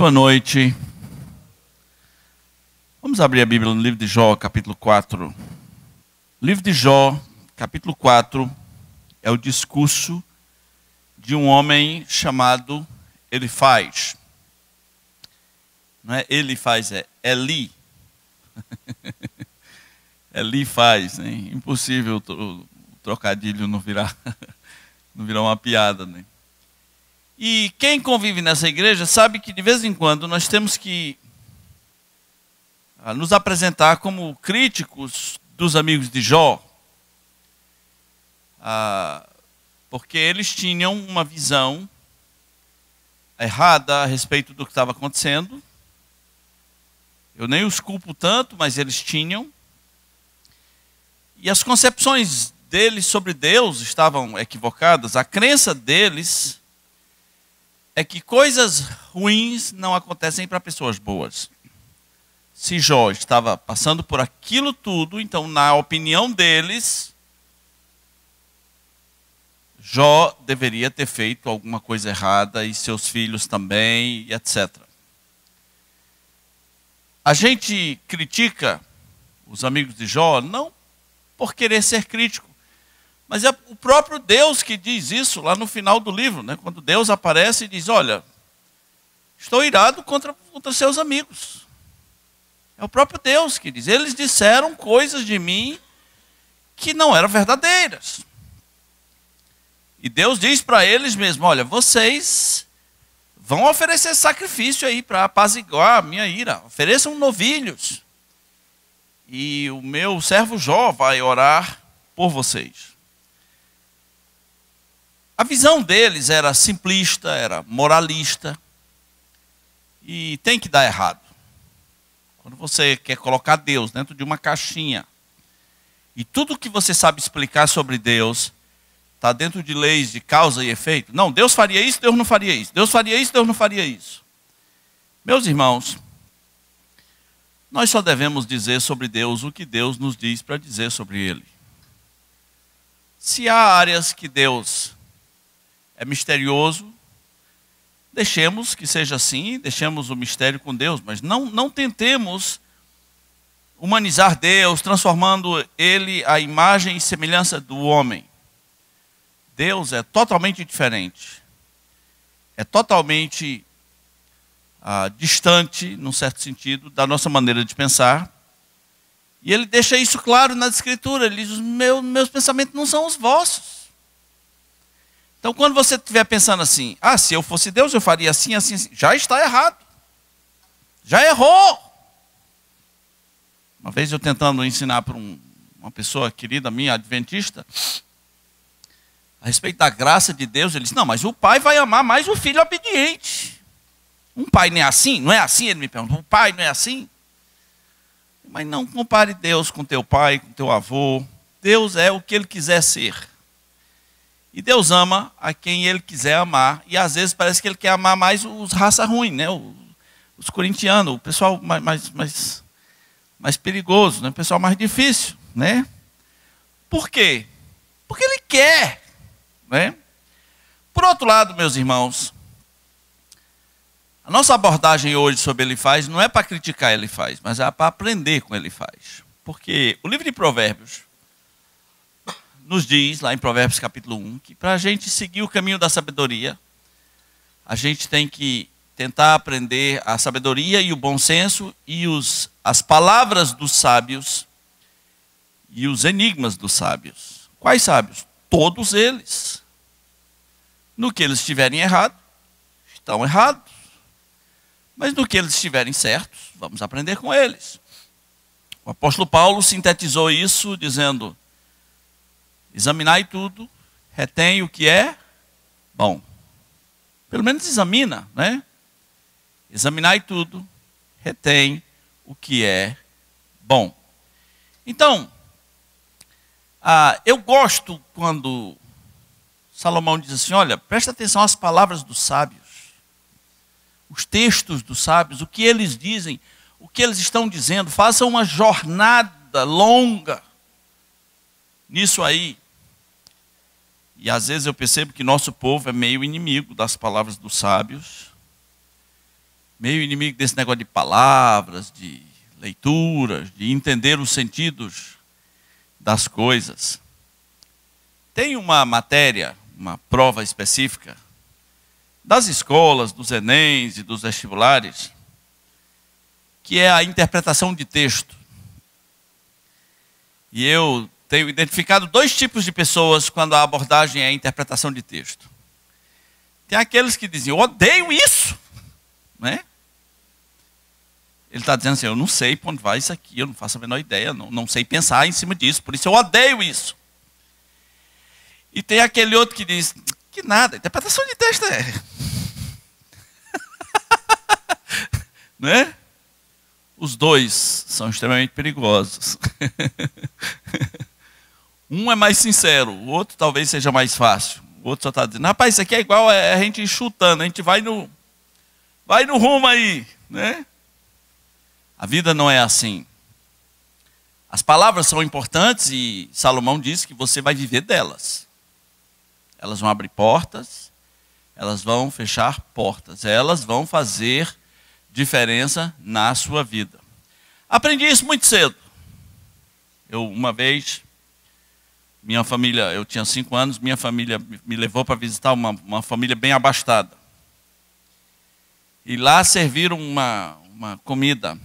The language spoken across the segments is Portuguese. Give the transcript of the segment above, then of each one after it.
Boa noite. Vamos abrir a Bíblia no livro de Jó, capítulo 4. O livro de Jó, capítulo 4, é o discurso de um homem chamado Elifaz. Não é Elifaz, é Eli. Elifaz, hein? Impossível o trocadilho não virar uma piada, né? E quem convive nessa igreja sabe que de vez em quando nós temos que nos apresentar como críticos dos amigos de Jó, porque eles tinham uma visão errada a respeito do que estava acontecendo. Eu nem os culpo tanto, mas eles tinham. E as concepções deles sobre Deus estavam equivocadas. A crença deles é que coisas ruins não acontecem para pessoas boas. Se Jó estava passando por aquilo tudo, então, na opinião deles, Jó deveria ter feito alguma coisa errada, e seus filhos também, etc. A gente critica os amigos de Jó não por querer ser crítico, mas é o próprio Deus que diz isso lá no final do livro, né? Quando Deus aparece e diz: olha, estou irado contra seus amigos. É o próprio Deus que diz. Eles disseram coisas de mim que não eram verdadeiras. E Deus diz para eles mesmo: olha, vocês vão oferecer sacrifício aí para apaziguar a minha ira. Ofereçam novilhos. E o meu servo Jó vai orar por vocês. A visão deles era simplista, era moralista. E tem que dar errado. Quando você quer colocar Deus dentro de uma caixinha, e tudo que você sabe explicar sobre Deus está dentro de leis de causa e efeito. Não, Deus faria isso, Deus não faria isso. Deus faria isso, Deus não faria isso. Meus irmãos, nós só devemos dizer sobre Deus o que Deus nos diz para dizer sobre Ele. Se há áreas que Deus é misterioso, deixemos que seja assim, deixemos o mistério com Deus, mas não tentemos humanizar Deus, transformando Ele à imagem e semelhança do homem. Deus é totalmente diferente, é totalmente distante, num certo sentido, da nossa maneira de pensar. E Ele deixa isso claro na Escritura. Ele diz: os meus pensamentos não são os vossos. Então, quando você estiver pensando assim: se eu fosse Deus, eu faria assim, assim, assim, já está errado. Já errou. Uma vez eu tentando ensinar para uma pessoa querida minha, adventista, a respeito da graça de Deus, ele disse: não, mas o pai vai amar mais o filho obediente. Um pai não é assim? Não é assim? Ele me perguntou: o pai não é assim? Mas não compare Deus com teu pai, com teu avô. Deus é o que Ele quiser ser. E Deus ama a quem Ele quiser amar. E às vezes parece que Ele quer amar mais os raça ruim, né? Os corintianos, o pessoal mais perigoso, né? O pessoal mais difícil, né? Por quê? Porque Ele quer, né? Por outro lado, meus irmãos, a nossa abordagem hoje sobre Elifaz não é para criticar Elifaz, mas é para aprender com Elifaz. Porque o livro de Provérbios nos diz, lá em Provérbios capítulo 1, que para a gente seguir o caminho da sabedoria, a gente tem que tentar aprender a sabedoria e o bom senso e as palavras dos sábios e os enigmas dos sábios. Quais sábios? Todos eles. No que eles estiverem errados, estão errados. Mas no que eles estiverem certos, vamos aprender com eles. O apóstolo Paulo sintetizou isso dizendo: examinai tudo, retém o que é bom. Pelo menos examina, né? Examinai tudo, retém o que é bom. Então, eu gosto quando Salomão diz assim: olha, presta atenção às palavras dos sábios, os textos dos sábios, o que eles dizem, o que eles estão dizendo. Faça uma jornada longa nisso aí. E às vezes eu percebo que nosso povo é meio inimigo das palavras dos sábios. meio inimigo desse negócio de palavras, de leituras, de entender os sentidos das coisas. Tem uma matéria, uma prova específica das escolas, dos Enems e dos vestibulares, que é a interpretação de texto. E eu tenho identificado dois tipos de pessoas quando a abordagem é a interpretação de texto. Tem aqueles que dizem, eu odeio isso, né? Ele está dizendo assim, eu não sei para onde vai isso aqui, eu não faço a menor ideia, não sei pensar em cima disso, por isso eu odeio isso. E tem aquele outro que diz, que nada, interpretação de texto é... né? Os dois são extremamente perigosos. Um é mais sincero, o outro talvez seja mais fácil. O outro só está dizendo, rapaz, isso aqui é igual a gente chutando, a gente vai no rumo aí, né? A vida não é assim. As palavras são importantes e Salomão diz que você vai viver delas. Elas vão abrir portas, elas vão fechar portas, elas vão fazer diferença na sua vida. Aprendi isso muito cedo. Uma vez, minha família, eu tinha 5 anos, minha família me levou para visitar uma família bem abastada. E lá serviram uma comida.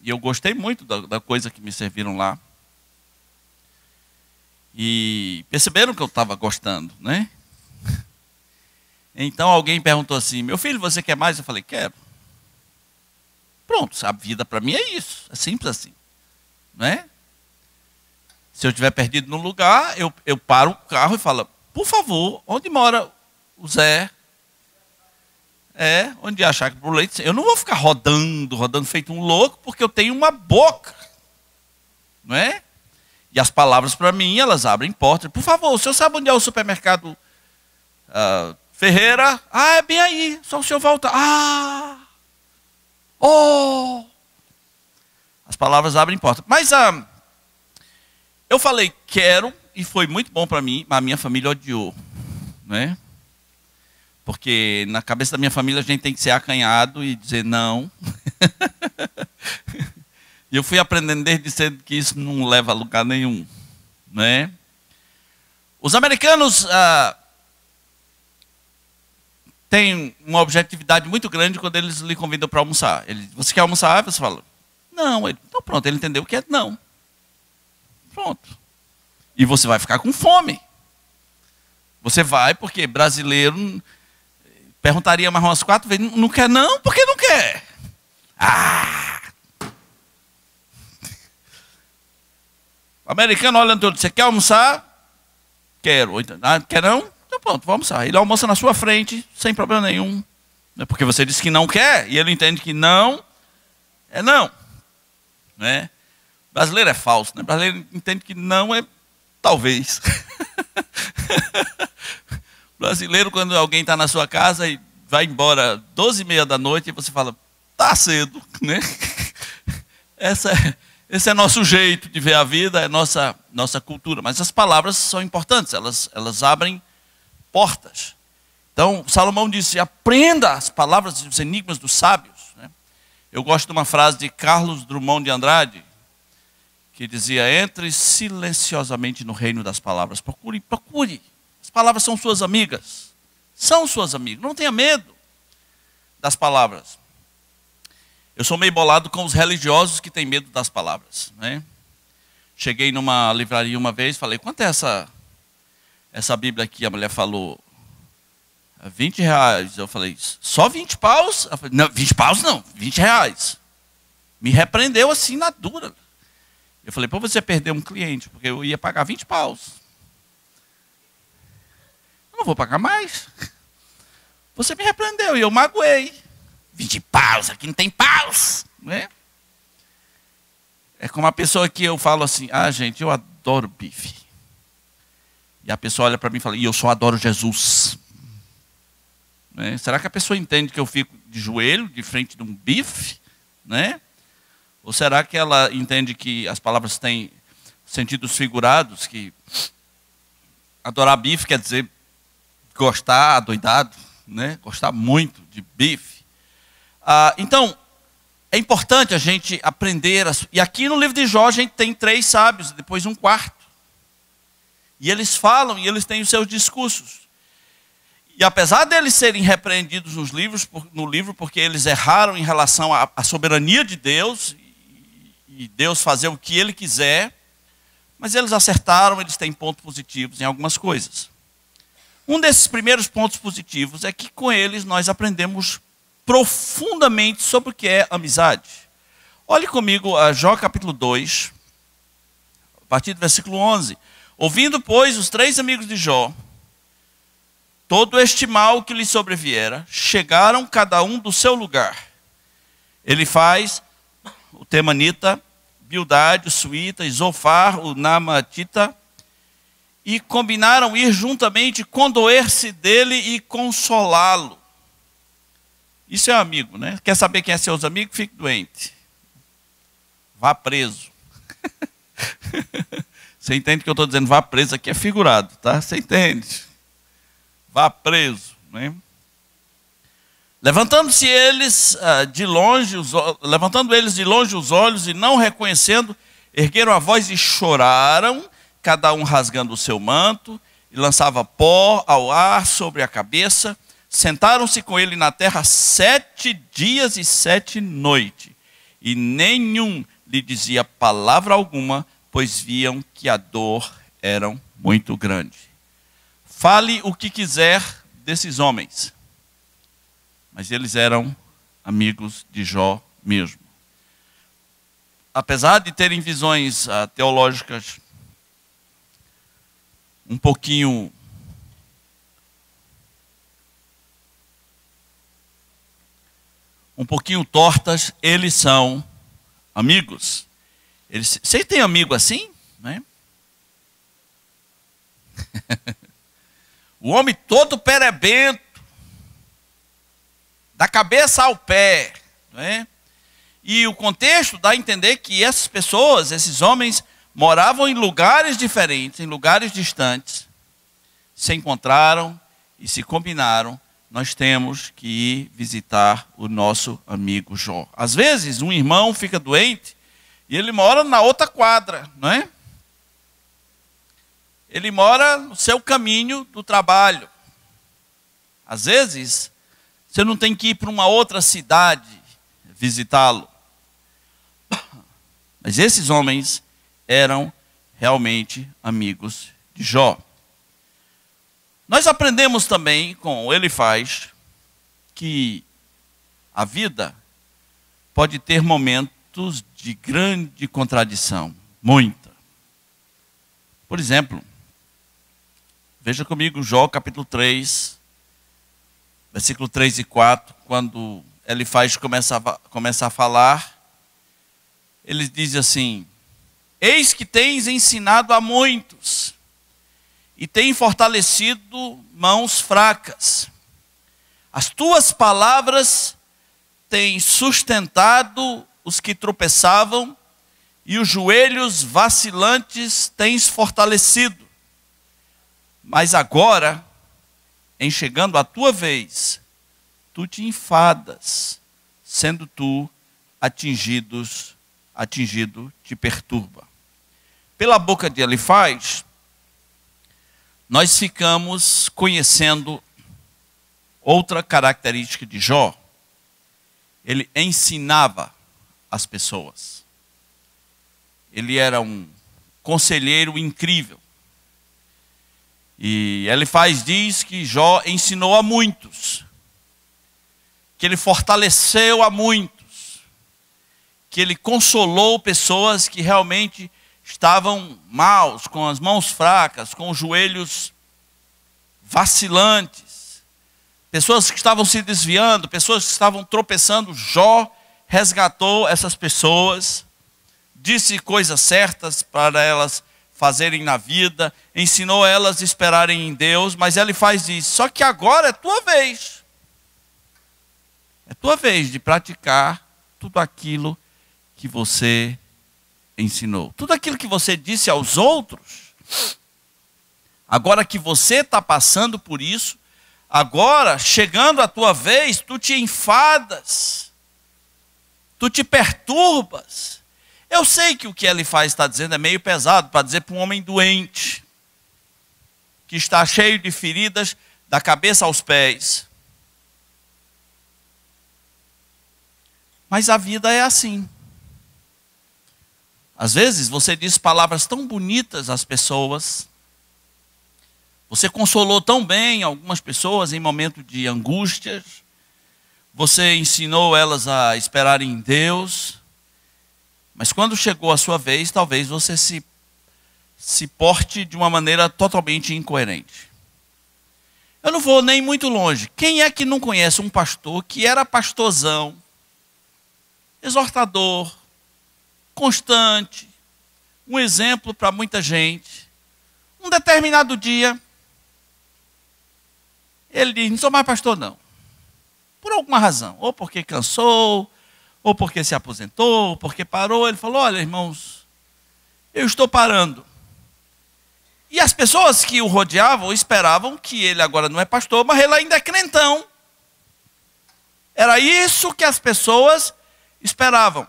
E eu gostei muito da coisa que me serviram lá. E perceberam que eu estava gostando, né? Então alguém perguntou assim, meu filho, você quer mais? Eu falei, quero. Pronto, a vida para mim é isso, é simples assim, né? Se eu estiver perdido num lugar, eu paro o carro e falo, por favor, onde mora o Zé? Onde achar que pro leite. Eu não vou ficar rodando feito um louco, porque eu tenho uma boca, não é? E as palavras para mim, elas abrem portas. Por favor, o senhor sabe onde é o supermercado Ferreira? Ah, é bem aí, só o senhor volta. As palavras abrem portas. Mas eu falei, quero, e foi muito bom para mim, mas a minha família odiou, né? Porque na cabeça da minha família a gente tem que ser acanhado e dizer não. E eu fui aprendendo desde cedo que isso não leva a lugar nenhum, né? Os americanos têm uma objetividade muito grande quando eles lhe convidam para almoçar. Você quer almoçar? Você fala, não. Então pronto, ele entendeu que é não. Pronto. E você vai ficar com fome. Você vai, porque brasileiro perguntaria mais umas 4 vezes, não quer não? Por que não quer? O americano olha todo, você quer almoçar? Quero. Quer não? Então pronto, vamos almoçar. Ele almoça na sua frente, sem problema nenhum. Porque você disse que não quer, e ele entende que não é não. Né? Brasileiro é falso, né? Brasileiro entende que não é talvez. Brasileiro, quando alguém está na sua casa e vai embora 12h30 da noite, e você fala, tá cedo, né? Esse é nosso jeito de ver a vida, é nossa cultura. Mas as palavras são importantes, elas abrem portas. Então, Salomão disse, aprenda as palavras e os enigmas dos sábios. Né? Eu gosto de uma frase de Carlos Drummond de Andrade, que dizia, entre silenciosamente no reino das palavras. Procure. As palavras são suas amigas. São suas amigas. Não tenha medo das palavras. Eu sou meio bolado com os religiosos que têm medo das palavras. Né? Cheguei numa livraria uma vez, falei, quanto é essa Bíblia aqui? A mulher falou, R$20. Eu falei, só 20 paus? Ela falou, não, 20 paus não, R$20. Me repreendeu assim na dura. Eu falei, para você perder um cliente, porque eu ia pagar 20 paus. Eu não vou pagar mais. Você me repreendeu e eu magoei. 20 paus, aqui não tem paus. Né? É como a pessoa que eu falo assim, gente, eu adoro bife. E a pessoa olha para mim e fala, e eu só adoro Jesus. Né? Será que a pessoa entende que eu fico de joelho, de frente de um bife? Né? Ou será que ela entende que as palavras têm sentidos figurados, que adorar bife quer dizer gostar adoidado, né? Gostar muito de bife. Então, é importante a gente aprender. E aqui no livro de Jó a gente tem 3 sábios, depois um quarto. E eles falam e eles têm os seus discursos. E apesar deles serem repreendidos no livro, porque eles erraram em relação à soberania de Deus, e Deus fazer o que Ele quiser, mas eles acertaram, eles têm pontos positivos em algumas coisas. Um desses primeiros pontos positivos é que com eles nós aprendemos profundamente sobre o que é amizade. Olhe comigo a Jó capítulo 2, a partir do versículo 11. Ouvindo, pois, os 3 amigos de Jó todo este mal que lhe sobreviera, chegaram cada um do seu lugar. Elifaz, o temanita, Bildade, o suíta, Zofar, o namatita, e combinaram ir juntamente, condoer-se dele e consolá-lo. Isso é amigo, né? Quer saber quem é seus amigos? Fique doente. Vá preso. Você entende que eu estou dizendo vá preso aqui é figurado, tá? Você entende? Vá preso, né? Levantando-se eles levantando eles de longe os olhos e não reconhecendo, ergueram a voz e choraram, cada um rasgando o seu manto, e lançava pó ao ar sobre a cabeça. Sentaram-se com ele na terra 7 dias e 7 noites, e nenhum lhe dizia palavra alguma, pois viam que a dor era muito grande. Fale o que quiser desses homens, mas eles eram amigos de Jó mesmo. Apesar de terem visões teológicas um pouquinho tortas, eles são amigos. Você tem amigo assim? Né? O homem todo perebento, da cabeça ao pé. Né? E o contexto dá a entender que essas pessoas, esses homens, moravam em lugares diferentes, em lugares distantes, se encontraram e se combinaram. Nós temos que ir visitar o nosso amigo Jó. Às vezes, um irmão fica doente e ele mora na outra quadra, não é? Ele mora no seu caminho do trabalho. Às vezes, você não tem que ir para uma outra cidade visitá-lo. Mas esses homens eram realmente amigos de Jó. Nós aprendemos também com Elifaz que a vida pode ter momentos de grande contradição, muita. Por exemplo, veja comigo Jó capítulo 3, versículo 3 e 4, quando Elifaz começa a falar, ele diz assim: eis que tens ensinado a muitos, e tem fortalecido mãos fracas. As tuas palavras têm sustentado os que tropeçavam, e os joelhos vacilantes tens fortalecido. Mas agora, em chegando a tua vez, tu te enfadas, sendo tu atingido te perturba. Pela boca de Elifaz, nós ficamos conhecendo outra característica de Jó. Ele ensinava as pessoas. Ele era um conselheiro incrível. E Elifaz diz que Jó ensinou a muitos, que ele fortaleceu a muitos, que ele consolou pessoas que realmente estavam maus, com as mãos fracas, com os joelhos vacilantes, pessoas que estavam se desviando, pessoas que estavam tropeçando. Jó resgatou essas pessoas, disse coisas certas para elas fazerem na vida, ensinou elas a esperarem em Deus, mas ele faz isso. Só que agora é tua vez. É tua vez de praticar tudo aquilo que você ensinou. Tudo aquilo que você disse aos outros, agora que você está passando por isso, agora, chegando a tua vez, tu te enfadas, tu te perturbas. Eu sei que o que ele faz está dizendo é meio pesado para dizer para um homem doente, que está cheio de feridas da cabeça aos pés. Mas a vida é assim. Às vezes você diz palavras tão bonitas às pessoas, você consolou tão bem algumas pessoas em momento de angústias, você ensinou elas a esperarem em Deus, mas quando chegou a sua vez, talvez você se porte de uma maneira totalmente incoerente. Eu não vou nem muito longe. Quem é que não conhece um pastor que era pastorzão, exortador, constante, um exemplo para muita gente? Um determinado dia, ele diz: não sou mais pastor não. Por alguma razão. Ou porque cansou, ou porque se aposentou, ou porque parou. Ele falou: olha, irmãos, eu estou parando. E as pessoas que o rodeavam esperavam que ele agora não é pastor, mas ele ainda é crentão. Era isso que as pessoas esperavam.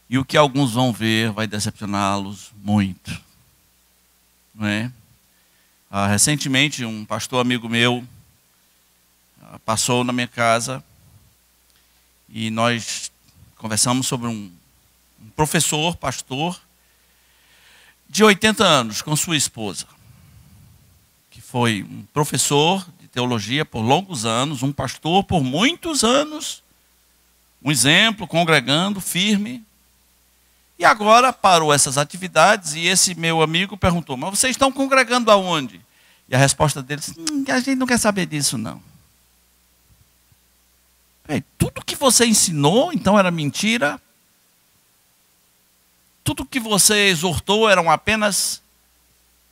E o que alguns vão ver vai decepcioná-los muito. Não é? Recentemente, um pastor amigo meu passou na minha casa e nós conversamos sobre um professor, pastor, de 80 anos, com sua esposa, que foi um professor de teologia por longos anos, um pastor por muitos anos, um exemplo, congregando, firme. E agora parou essas atividades e esse meu amigo perguntou: mas vocês estão congregando aonde? E a resposta deles: a gente não quer saber disso não. Tudo que você ensinou, então, era mentira? Tudo que você exortou eram apenas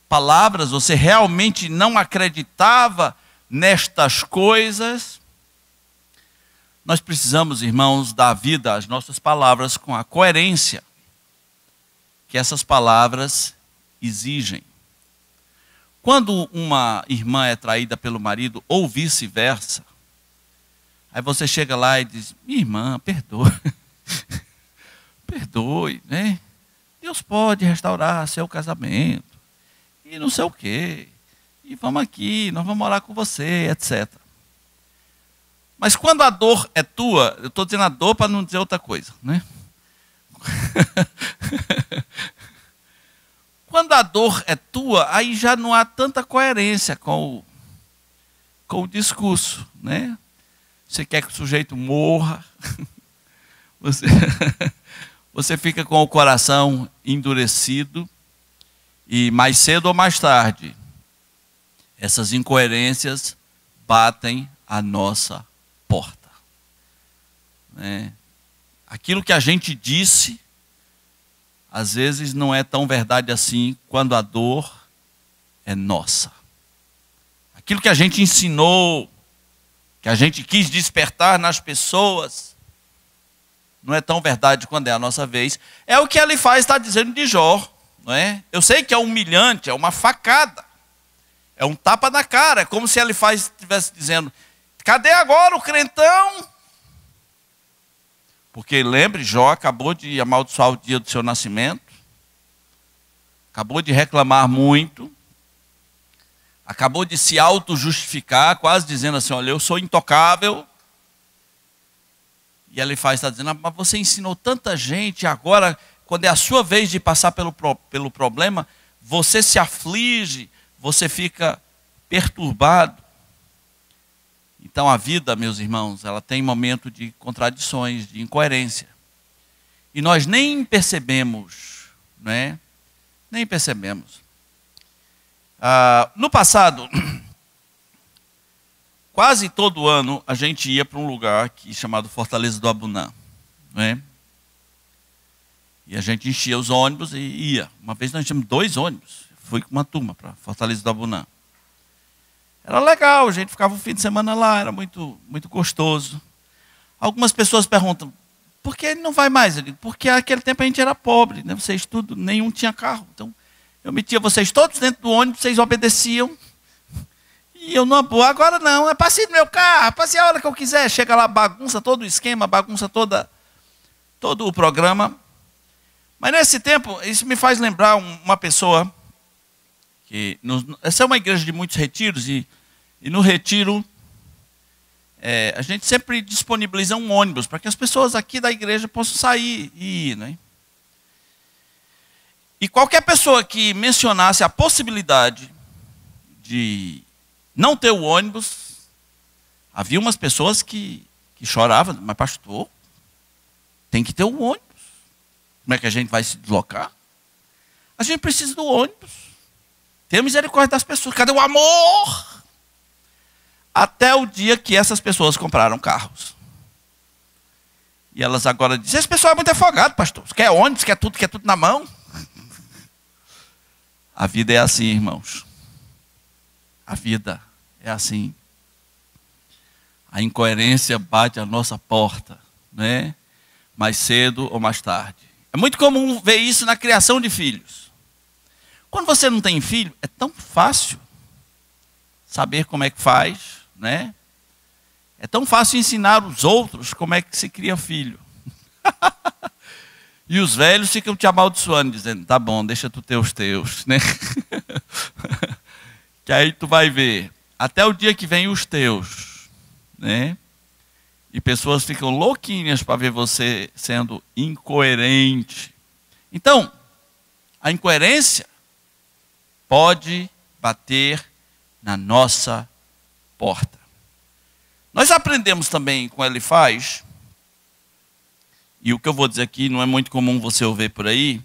palavras? Você realmente não acreditava nestas coisas? Nós precisamos, irmãos, dar vida às nossas palavras com a coerência que essas palavras exigem. Quando uma irmã é traída pelo marido ou vice-versa, aí você chega lá e diz: minha irmã, perdoe. Perdoe, né? Deus pode restaurar seu casamento. E não sei o quê. E vamos aqui, nós vamos orar com você, etc. Mas quando a dor é tua, eu estou dizendo a dor para não dizer outra coisa, né? Quando a dor é tua, aí já não há tanta coerência com o discurso, né? Você quer que o sujeito morra, você fica com o coração endurecido e mais cedo ou mais tarde, essas incoerências batem à nossa porta. Né? Aquilo que a gente disse, às vezes não é tão verdade assim quando a dor é nossa. Aquilo que a gente ensinou, que a gente quis despertar nas pessoas, não é tão verdade quando é a nossa vez. É o que ele faz, está dizendo de Jó. Não é? Eu sei que é humilhante, é uma facada, é um tapa na cara, é como se ele estivesse dizendo: cadê agora o crentão? Porque lembre, Jó acabou de amaldiçoar o dia do seu nascimento, acabou de reclamar muito, acabou de se auto-justificar, quase dizendo assim: olha, eu sou intocável. E ele está dizendo: mas você ensinou tanta gente, agora, quando é a sua vez de passar pelo problema, você se aflige, você fica perturbado. Então a vida, meus irmãos, ela tem momento de contradições, de incoerência. E nós nem percebemos, né? Nem percebemos. No passado, quase todo ano a gente ia para um lugar aqui chamado Fortaleza do Abunã, né? E a gente enchia os ônibus e ia. Uma vez nós tínhamos 2 ônibus. Fui com uma turma para Fortaleza do Abunã. Era legal, a gente ficava o fim de semana lá, era muito, muito gostoso. Algumas pessoas perguntam: por que ele não vai mais? Eu digo: porque naquele tempo a gente era pobre, né? Vocês tudo, nenhum tinha carro. Então eu metia vocês todos dentro do ônibus, vocês obedeciam. E eu numa boa, agora não, é passeio do meu carro, passeio a hora que eu quiser. Chega lá, bagunça todo o esquema, bagunça toda todo o programa. Mas nesse tempo, isso me faz lembrar uma pessoa que... essa é uma igreja de muitos retiros, e no retiro a gente sempre disponibiliza um ônibus para que as pessoas aqui da igreja possam sair e ir, né? E qualquer pessoa que mencionasse a possibilidade de não ter o ônibus, havia umas pessoas que choravam, mas pastor, tem que ter o ônibus. Como é que a gente vai se deslocar? A gente precisa do ônibus. Tenha misericórdia das pessoas. Cadê o amor? Até o dia que essas pessoas compraram carros. E elas agora dizem, esse pessoal é muito afogado, pastor. Quer ônibus, quer tudo na mão. A vida é assim, irmãos. A vida é assim. A incoerência bate à nossa porta, né? Mais cedo ou mais tarde. É muito comum ver isso na criação de filhos. Quando você não tem filho, é tão fácil saber como é que faz, né? É tão fácil ensinar os outros como é que se cria filho. E os velhos ficam te amaldiçoando, dizendo, tá bom, deixa tu ter os teus, né? Que aí tu vai ver, até o dia que vem os teus, né? E pessoas ficam louquinhas para ver você sendo incoerente. Então, a incoerência pode bater na nossa porta. Nós aprendemos também com Elifaz, e o que eu vou dizer aqui não é muito comum você ouvir por aí,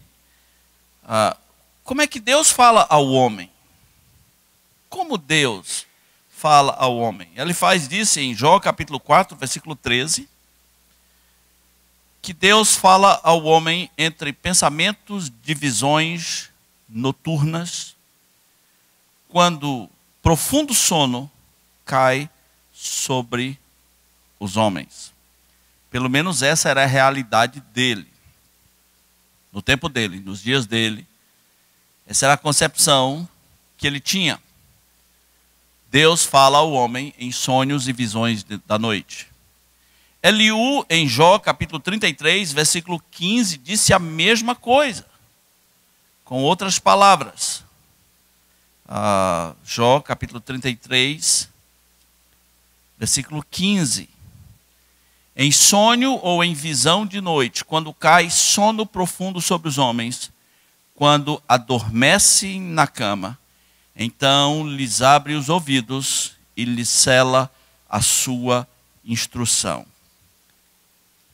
como é que Deus fala ao homem? Como Deus fala ao homem? Elifaz disse em Jó capítulo 4, versículo 13, que Deus fala ao homem entre pensamentos de visões noturnas, quando profundo sono cai sobre os homens. Pelo menos essa era a realidade dele. No tempo dele, nos dias dele. Essa era a concepção que ele tinha. Deus fala ao homem em sonhos e visões da noite. Eliú, em Jó, capítulo 33, versículo 15, disse a mesma coisa. Com outras palavras. Jó, capítulo 33, versículo 15. Em sonho ou em visão de noite, quando cai sono profundo sobre os homens, quando adormecem na cama, então lhes abre os ouvidos e lhes cela a sua instrução.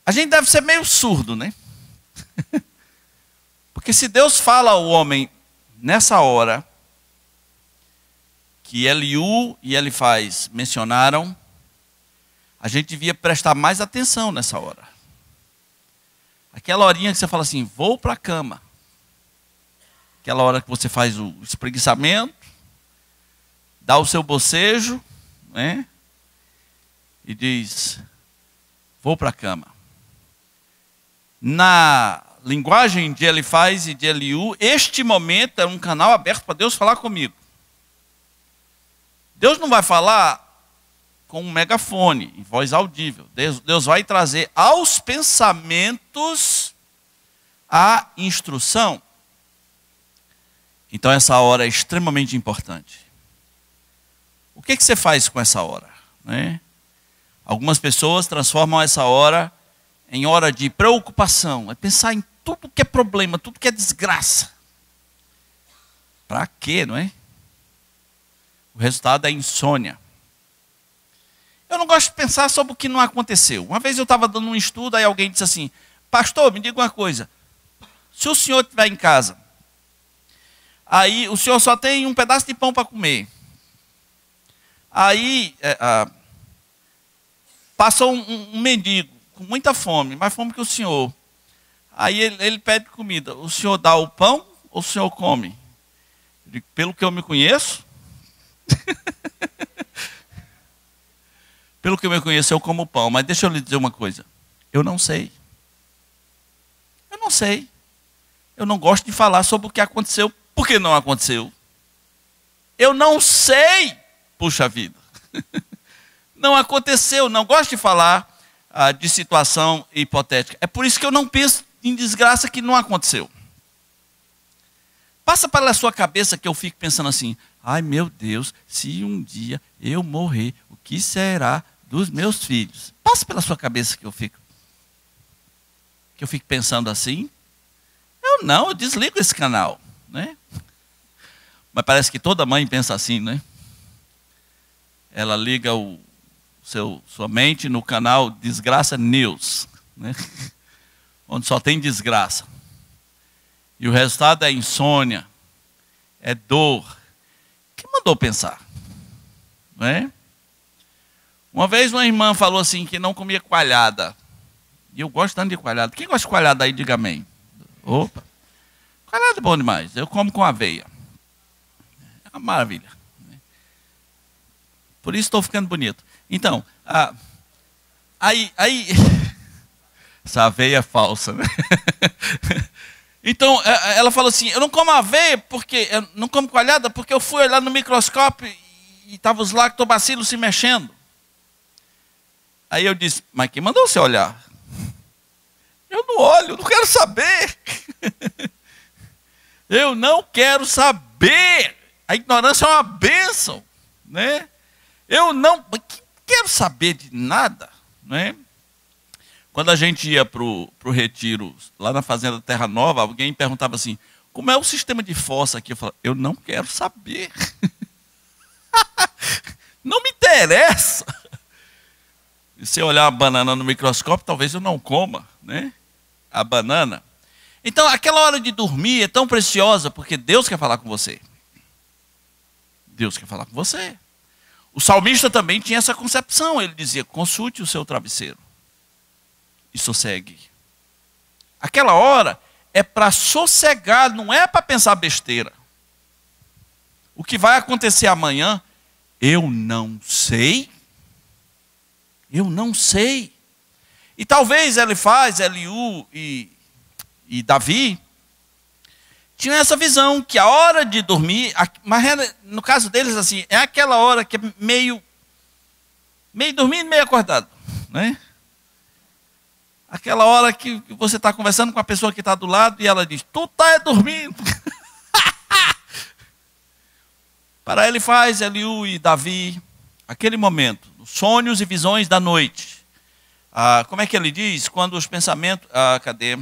A gente deve ser meio surdo, né? Porque se Deus fala ao homem nessa hora, que Eliú e Elifaz mencionaram, a gente devia prestar mais atenção nessa hora. Aquela horinha que você fala assim, vou para a cama. Aquela hora que você faz o espreguiçamento, dá o seu bocejo, né? E diz, vou para a cama. Na linguagem de Elifaz e de Eliú, este momento é um canal aberto para Deus falar comigo. Deus não vai falar com um megafone, em voz audível. Deus vai trazer aos pensamentos a instrução. Então essa hora é extremamente importante. O que você faz com essa hora? Né? Algumas pessoas transformam essa hora em hora de preocupação. É pensar em tudo que é problema, tudo que é desgraça. Para quê, não é? O resultado é insônia. Eu não gosto de pensar sobre o que não aconteceu. Uma vez eu estava dando um estudo, aí alguém disse assim, pastor, me diga uma coisa. Se o senhor estiver em casa, aí o senhor só tem um pedaço de pão para comer. Aí passou um mendigo com muita fome, mais fome que o senhor. Aí ele pede comida. O senhor dá o pão ou o senhor come? Eu digo, pelo que eu me conheço... Pelo que eu me conheço, eu como pão. Mas deixa eu lhe dizer uma coisa. Eu não sei. Eu não sei. Eu não gosto de falar sobre o que aconteceu. Por que não aconteceu? Eu não sei. Puxa vida. Não aconteceu. Não gosto de falar. de situação hipotética. É por isso que eu não penso em desgraça que não aconteceu. Passa pela sua cabeça que eu fico pensando assim, ai meu Deus, se um dia eu morrer, o que será dos meus filhos? Passa pela sua cabeça que eu fico pensando assim. Eu desligo esse canal, né? Mas parece que toda mãe pensa assim, né? Ela liga sua mente no canal Desgraça News, né? Onde só tem desgraça. E o resultado é insônia, é dor. Quem mandou pensar? Não é? Uma vez uma irmã falou assim que não comia coalhada. E eu gosto tanto de coalhada. Quem gosta de coalhada aí, diga amém. Opa, coalhada é bom demais. Eu como com aveia. É uma maravilha. Por isso estou ficando bonito. Então, aí essa aveia é falsa, né? Então, ela falou assim, eu não como aveia, eu não como coalhada, porque eu fui olhar no microscópio e estavam os lactobacilos se mexendo. Aí eu disse, mas quem mandou você olhar? Eu não olho, eu não quero saber. Eu não quero saber. A ignorância é uma bênção, né? Eu não quero saber de nada, né? Quando a gente ia para o retiro, lá na Fazenda Terra Nova, alguém perguntava assim, como é o sistema de fossa aqui? Eu falava, eu não quero saber. Não me interessa. E se eu olhar uma banana no microscópio, talvez eu não coma, né? A banana. Então, aquela hora de dormir é tão preciosa, porque Deus quer falar com você. Deus quer falar com você. O salmista também tinha essa concepção. Ele dizia, consulte o seu travesseiro e sossegue. Aquela hora é para sossegar, não é para pensar besteira. O que vai acontecer amanhã, eu não sei. Eu não sei. E talvez Elifaz, Eliú e Davi tinham essa visão que a hora de dormir, mas no caso deles assim, é aquela hora que é meio dormindo, meio acordado, né? Aquela hora que você está conversando com a pessoa que está do lado e ela diz, tu está dormindo. Para Elifaz, Eliú e Davi, aquele momento, sonhos e visões da noite. Como é que ele diz? Quando os pensamentos... cadê?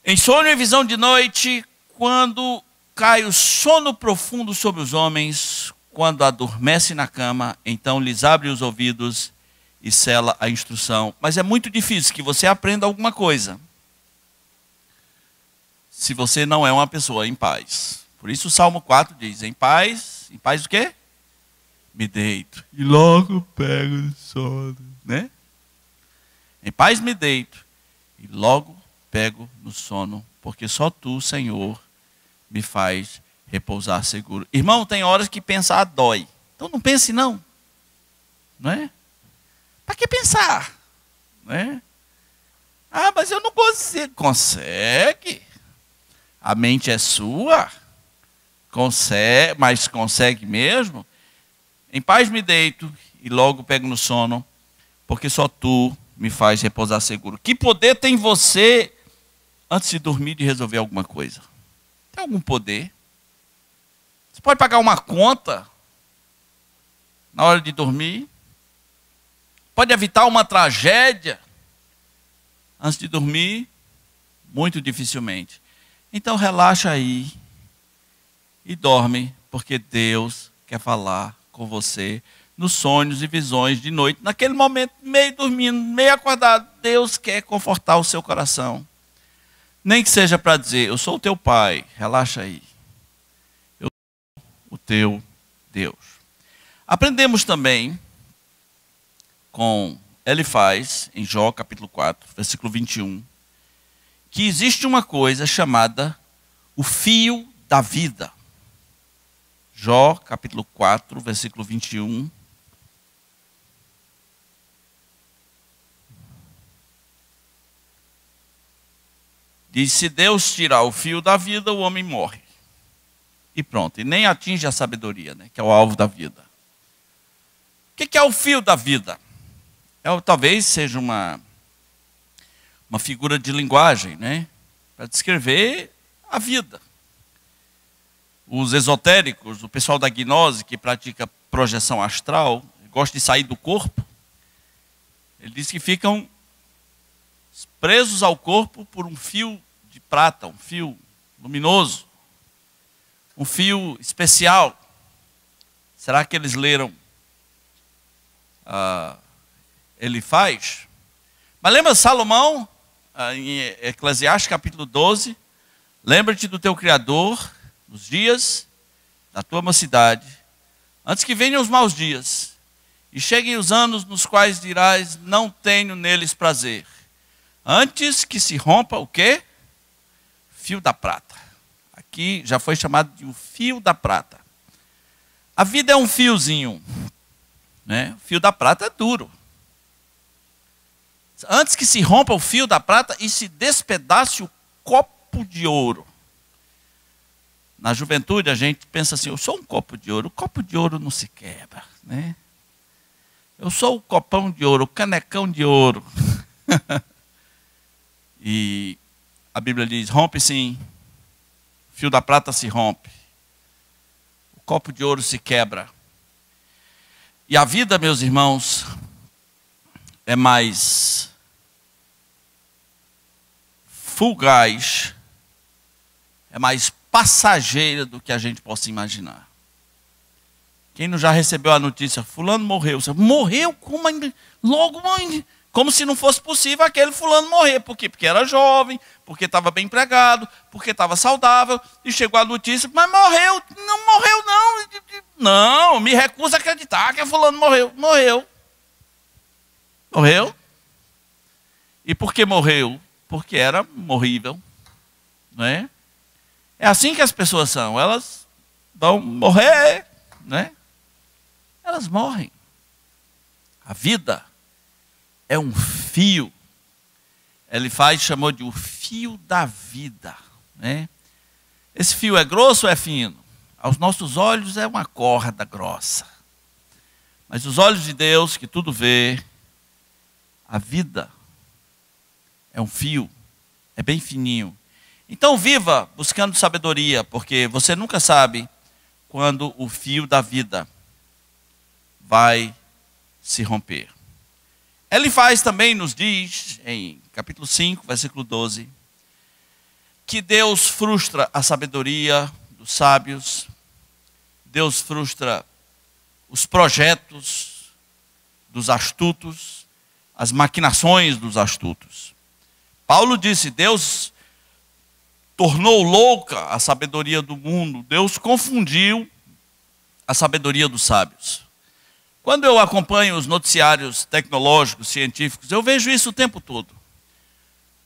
Em sonho e visão de noite, quando cai o sono profundo sobre os homens, quando adormece na cama, então lhes abre os ouvidos e sela a instrução. Mas é muito difícil que você aprenda alguma coisa se você não é uma pessoa em paz. Por isso o Salmo 4 diz, em paz o quê? Me deito e logo pego no sono, né? Em paz me deito e logo pego no sono, porque só tu, Senhor, me faz repousar seguro. Irmão, tem horas que pensar dói. Então não pense não. Não é? Para que pensar? Não é? Mas eu não consigo. Consegue. A mente é sua. Consegue, mas consegue mesmo? Em paz me deito e logo pego no sono, porque só tu me faz repousar seguro. Que poder tem você antes de dormir de resolver alguma coisa? Tem algum poder? Você pode pagar uma conta na hora de dormir? Pode evitar uma tragédia antes de dormir? Muito dificilmente. Então relaxa aí e dorme, porque Deus quer falar com você nos sonhos e visões de noite. Naquele momento, meio dormindo, meio acordado, Deus quer confortar o seu coração. Nem que seja para dizer, eu sou o teu pai, relaxa aí. Eu sou o teu Deus. Aprendemos também com Elifaz, em Jó capítulo 4, versículo 21, que existe uma coisa chamada o fio da vida. Jó capítulo 4, versículo 21. Diz, se Deus tirar o fio da vida, o homem morre. E pronto, e nem atinge a sabedoria, né, que é o alvo da vida. O que é o fio da vida? talvez seja uma figura de linguagem, né? Para descrever a vida. Os esotéricos, o pessoal da gnose que pratica projeção astral, gosta de sair do corpo, ele diz que ficam presos ao corpo por um fio de prata, um fio luminoso, um fio especial. Será que eles leram Ele faz? Mas lembra Salomão, em Eclesiastes capítulo 12, lembra-te do teu Criador nos dias da tua mocidade, antes que venham os maus dias, e cheguem os anos nos quais dirás, não tenho neles prazer. Antes que se rompa o quê? Fio da prata. Aqui já foi chamado de o fio da prata. A vida é um fiozinho, né? O fio da prata é duro. Antes que se rompa o fio da prata e se despedace o copo de ouro. Na juventude a gente pensa assim, eu sou um copo de ouro. O copo de ouro não se quebra, né? Eu sou o copão de ouro, o canecão de ouro. E a Bíblia diz, rompe sim, o fio da prata se rompe, o copo de ouro se quebra. E a vida, meus irmãos, é mais fugaz, é mais passageira do que a gente possa imaginar. Quem não já recebeu a notícia, fulano morreu. Você, morreu? Como ainda? Logo, mãe? Como se não fosse possível aquele fulano morrer. Por quê? Porque era jovem, porque estava bem empregado, porque estava saudável, e chegou a notícia, mas morreu. Não morreu, não. Não, me recuso a acreditar que fulano morreu. Morreu. Morreu. E por que morreu? Porque era morrível. Não é? É assim que as pessoas são. Elas vão morrer, né? Elas morrem. A vida é um fio. Ele chamou de o fio da vida, né? Esse fio é grosso ou é fino? Aos nossos olhos é uma corda grossa. Mas os olhos de Deus, que tudo vê, a vida é um fio, é bem fininho. Então viva buscando sabedoria, porque você nunca sabe quando o fio da vida vai se romper. Ele também nos diz, em capítulo 5, versículo 12, que Deus frustra a sabedoria dos sábios, Deus frustra os projetos dos astutos, as maquinações dos astutos. Paulo disse, Deus tornou louca a sabedoria do mundo, Deus confundiu a sabedoria dos sábios. Quando eu acompanho os noticiários tecnológicos, científicos, eu vejo isso o tempo todo,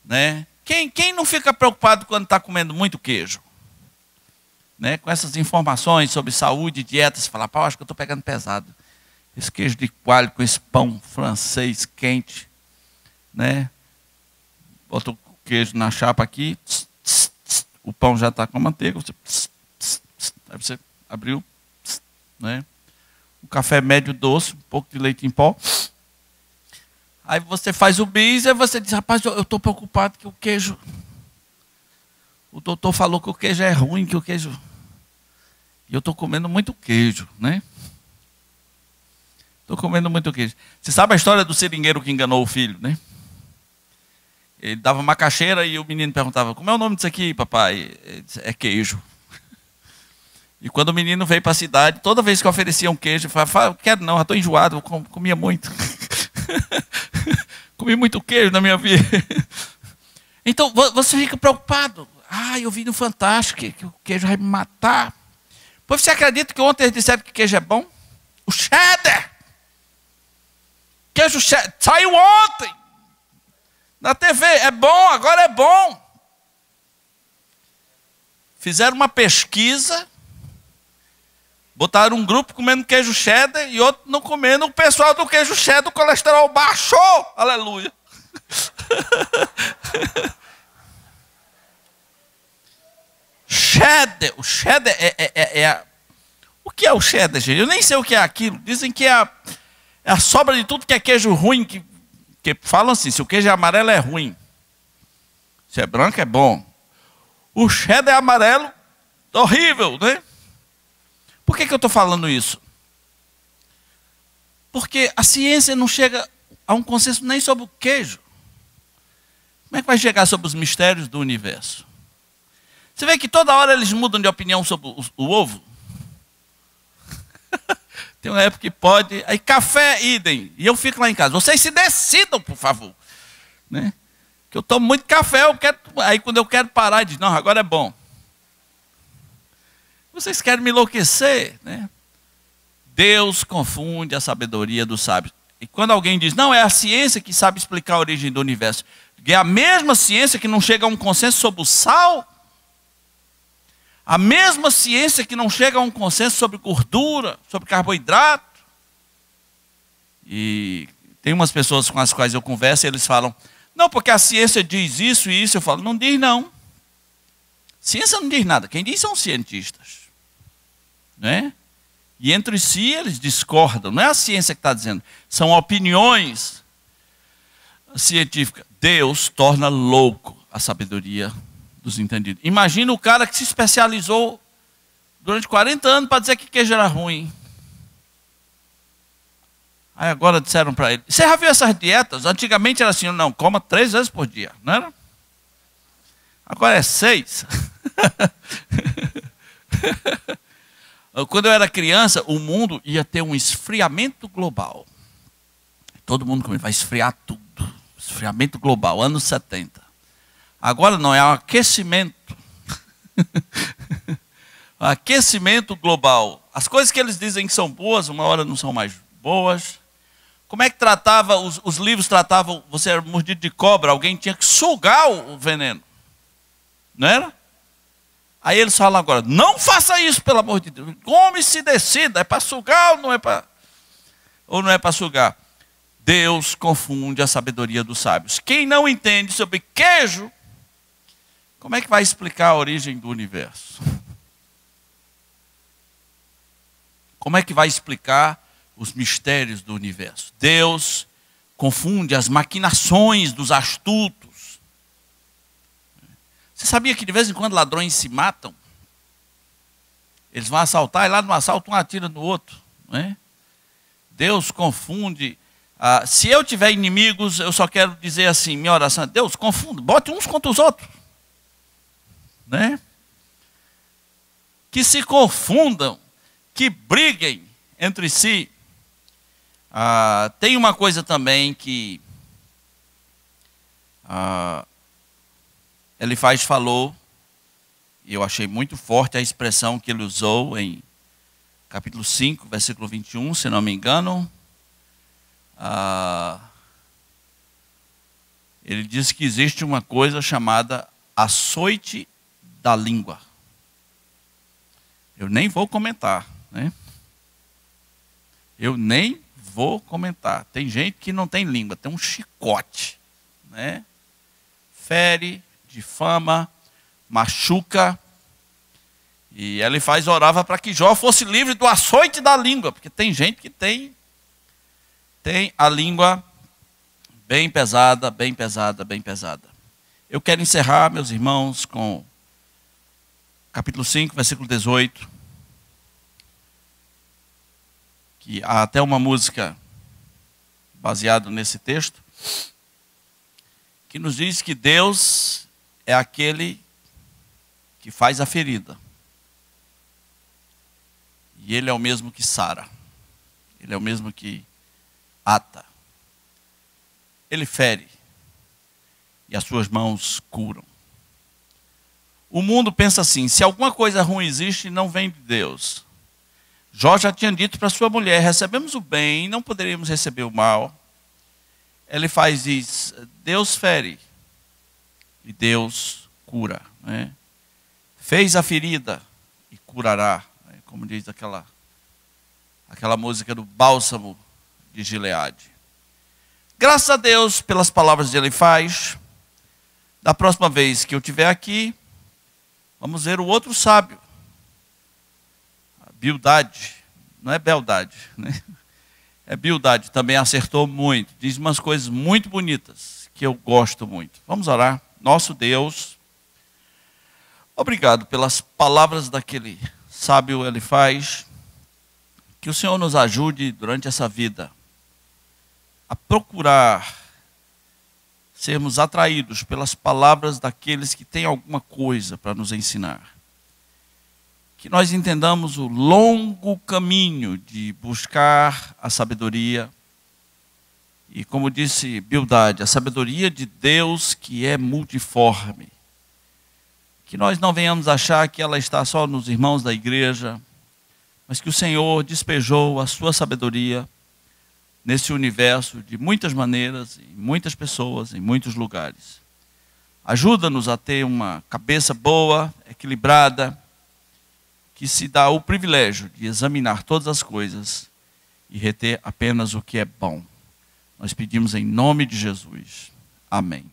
né? Quem não fica preocupado quando está comendo muito queijo? Né? Com essas informações sobre saúde e dieta, você fala, acho que eu estou pegando pesado. Esse queijo de coalho com esse pão francês quente, né? Bota o queijo na chapa aqui, o pão já está com a manteiga, aí você abriu, né? Um café médio doce, um pouco de leite em pó. Aí você faz o bis e você diz, rapaz, eu estou preocupado que o queijo... O doutor falou que o queijo é ruim, que o queijo... E eu estou comendo muito queijo, né? Estou comendo muito queijo. Você sabe a história do seringueiro que enganou o filho, né? Ele dava macaxeira e o menino perguntava, como é o nome disso aqui, papai? Ele disse, é queijo. E quando o menino veio para a cidade, toda vez que ofereciam queijo, ele falava, quero não, já estou enjoado, eu comia muito. Comi muito queijo na minha vida. Então, você fica preocupado. Eu vi no Fantástico que o queijo vai me matar. Pois você acredita que ontem eles disseram que queijo é bom? O cheddar. Queijo cheddar. Saiu ontem. Na TV. É bom, agora é bom. Fizeram uma pesquisa. Botaram um grupo comendo queijo cheddar e outro não comendo. O pessoal do queijo cheddar, o colesterol baixou. Aleluia. Cheddar. O cheddar O que é o cheddar, gente? Eu nem sei o que é aquilo. Dizem que é a sobra de tudo que é queijo ruim, que Porque falam assim, se o queijo é amarelo é ruim. Se é branco é bom. O cheddar é amarelo, horrível, né? Por que eu estou falando isso? Porque a ciência não chega a um consenso nem sobre o queijo. Como é que vai chegar sobre os mistérios do universo? Você vê que toda hora eles mudam de opinião sobre o ovo? Tem uma época que pode, aí café, idem. E eu fico lá em casa. Vocês se decidam, por favor. Né? Que eu tomo muito café, aí quando eu quero parar, eu digo, não, agora é bom. Vocês querem me enlouquecer, né? Deus confunde a sabedoria dos sábios. E quando alguém diz, não, é a ciência que sabe explicar a origem do universo. É a mesma ciência que não chega a um consenso sobre o sal. A mesma ciência que não chega a um consenso sobre gordura, sobre carboidrato. E tem umas pessoas com as quais eu converso e eles falam, não, porque a ciência diz isso e isso. Eu falo, não diz não. Ciência não diz nada. Quem diz são os cientistas. Né? E entre si eles discordam. Não é a ciência que está dizendo. São opiniões científicas. Deus torna louco a sabedoria dos entendidos. Imagina o cara que se especializou durante 40 anos para dizer que queijo era ruim. Aí agora disseram para ele, você já viu essas dietas? Antigamente era assim, não, coma 3 vezes por dia, não era? Agora é 6. Quando eu era criança, o mundo ia ter um esfriamento global. Todo mundo vai esfriar tudo. Esfriamento global, anos 70. Agora não, é um aquecimento. Aquecimento global. As coisas que eles dizem que são boas, uma hora não são mais boas. Como é que tratava, os livros tratavam, você era mordido de cobra, alguém tinha que sugar o veneno. Não era? Aí eles falam agora, não faça isso, pelo amor de Deus. Come e se decida, é para sugar ou não é para sugar? Deus confunde a sabedoria dos sábios. Quem não entende sobre queijo, como é que vai explicar a origem do universo? Como é que vai explicar os mistérios do universo? Deus confunde as maquinações dos astutos. Você sabia que de vez em quando ladrões se matam? Eles vão assaltar e lá no assalto um atira no outro. Não é? Deus confunde. Se eu tiver inimigos, eu só quero dizer assim, minha oração, Deus confunde, bote uns contra os outros. Né? Que se confundam, que briguem entre si. Tem uma coisa também que Elifaz falou, e eu achei muito forte a expressão que ele usou em capítulo 5, versículo 21, se não me engano. Ele diz que existe uma coisa chamada açoite da língua. Eu nem vou comentar, né? Eu nem vou comentar. Tem gente que não tem língua, tem um chicote, né? Fere, difama, machuca. E Elifaz orava para que Jó fosse livre do açoite da língua, porque tem gente que tem a língua bem pesada, bem pesada, bem pesada. Eu quero encerrar, meus irmãos, com capítulo 5, versículo 18. Que há até uma música baseada nesse texto, que nos diz que Deus é aquele que faz a ferida. E Ele é o mesmo que sara. Ele é o mesmo que ata. Ele fere. E as suas mãos curam. O mundo pensa assim, se alguma coisa ruim existe, não vem de Deus. Jó já tinha dito para sua mulher, recebemos o bem, não poderíamos receber o mal. Ele faz isso, Deus fere. E Deus cura. Né? Fez a ferida e curará. Né? Como diz aquela música do Bálsamo de Gileade. Graças a Deus pelas palavras de Elifaz. Da próxima vez que eu estiver aqui, vamos ver o outro sábio. A Bildade, não é Beldade, né? Bildade também acertou muito. Diz umas coisas muito bonitas que eu gosto muito. Vamos orar. Nosso Deus, obrigado pelas palavras daquele sábio Elifaz. Que o Senhor nos ajude durante essa vida a procurar sermos atraídos pelas palavras daqueles que têm alguma coisa para nos ensinar. Que nós entendamos o longo caminho de buscar a sabedoria. E como disse Bildade, a sabedoria de Deus que é multiforme. Que nós não venhamos achar que ela está só nos irmãos da igreja, mas que o Senhor despejou a sua sabedoria nesse universo de muitas maneiras, em muitas pessoas, em muitos lugares. Ajuda-nos a ter uma cabeça boa, equilibrada, que se dá o privilégio de examinar todas as coisas e reter apenas o que é bom. Nós pedimos em nome de Jesus. Amém.